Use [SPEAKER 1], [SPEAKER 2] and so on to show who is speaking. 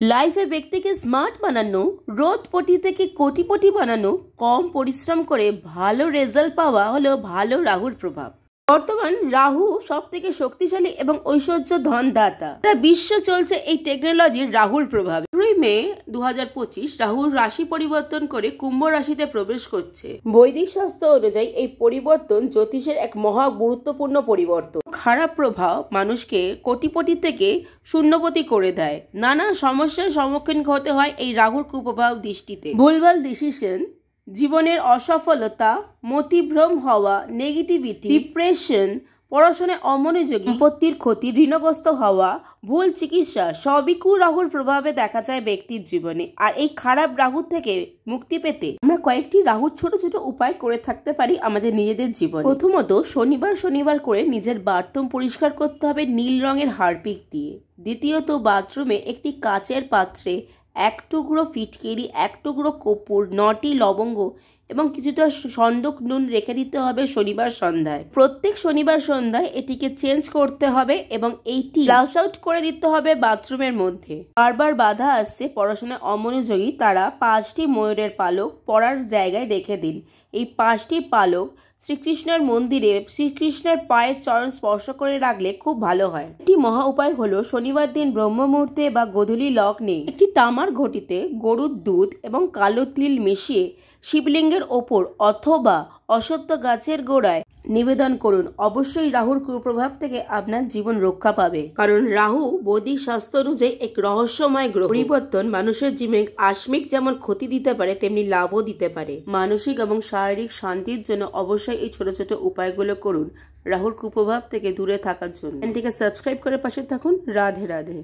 [SPEAKER 1] লাইফে ব্যক্তিকে স্মার্ট বানানো, রোদপটি থেকে কোটিপতি বানানো, কম পরিশ্রম করে ভালো রেজাল্ট পাওয়া হলো ভালো রাহুর প্রভাব। বর্তমান রাহু সব থেকে শক্তিশালী এবং ঐশ্বর্য ধনদাতা। বিশ্ব চলছে এই টেকনোলজির রাহুর প্রভাবে। 2 মে 2025 রাহুর রাশি পরিবর্তন করে কুম্ভ রাশিতে প্রবেশ করছে। বৈদিক শাস্ত্র অনুযায়ী এই পরিবর্তন জ্যোতিষের এক মহা গুরুত্বপূর্ণ পরিবর্তন। খারাপ প্রভাব মানুষকে কোটিপতি থেকে শূন্যপতি করে দেয়। নানা সমস্যার সম্মুখীন হতে হয় এই রাহুর কুপ্রভাব দৃষ্টিতে। ভুলভাল ডিসিশন, জীবনের অসফলতা, মতিভ্রম হওয়া, নেগেটিভিটি, ডিপ্রেশন, পড়াশোনায় অমনোযোগী, সম্পত্তির ক্ষতি, ঋণগ্রস্ত হওয়া, ভুল চিকিৎসা সবই রাহুর প্রভাবে দেখা যায় ব্যক্তির জীবনে। আর এই খারাপ রাহু থেকে মুক্তি পেতে আমরা কয়েকটি রাহুর ছোট ছোট উপায় করে থাকতে পারি আমাদের নিজেদের জীবনে। প্রথমত, শনিবার করে নিজের বাথরুম পরিষ্কার করতে হবে নীল রঙের হারপিক দিয়ে। দ্বিতীয়ত, বাথরুমে একটি কাচের পাত্রে 1 টুকরো ফিটকিরি, 1 টুকরো কর্পূর, 9টি লবঙ্গ এবং কিছুটা সন্দক নুন রেখে দিতে হবে শনিবার সন্ধ্যায়। প্রত্যেক শনিবার সন্ধ্যায় এটিকে চেঞ্জ করতে হবে এবং এইটি ফ্লাশ আউট করে দিতে হবে বাথরুমের মধ্যে। বারবার বাধা আসছে, পড়াশোনায় অমনোযোগী, তারা 5টি ময়ূরের পালক পড়ার জায়গায় রেখে দিন। এই 5টি পালক শ্রীকৃষ্ণের মন্দিরে শ্রীকৃষ্ণের পায়ের চরণ স্পর্শ করে রাখলে খুব ভালো হয়। একটি মহা উপায় হলো শনিবার দিন ব্রহ্ম মুহূর্তে বা গোধূলি লগ্নে একটি তামার ঘটিতে গরুর দুধ এবং কালো তিল মিশিয়ে শিবলিঙ্গের ওপর অথবা অশ্বত্থ গাছের গোড়ায় নিবেদন করুন। অবশ্যই রাহুর কুপ্রভাব থেকে আপনার জীবন রক্ষা পাবে, কারণ রাহু বৈদিক শাস্ত্র অনুযায়ী এক রহস্যময় গ্রহ। পরিবর্তন মানুষের জীবনে আকস্মিক যেমন ক্ষতি দিতে পারে তেমনি লাভও দিতে পারে। মানসিক এবং শারীরিক শান্তির জন্য অবশ্যই এই ছোট ছোট উপায়গুলো করুন রাহুর কুপ্রভাব থেকে দূরে থাকার জন্য। চ্যানেলটিকে সাবস্ক্রাইব করে পাশে থাকুন। রাধে রাধে।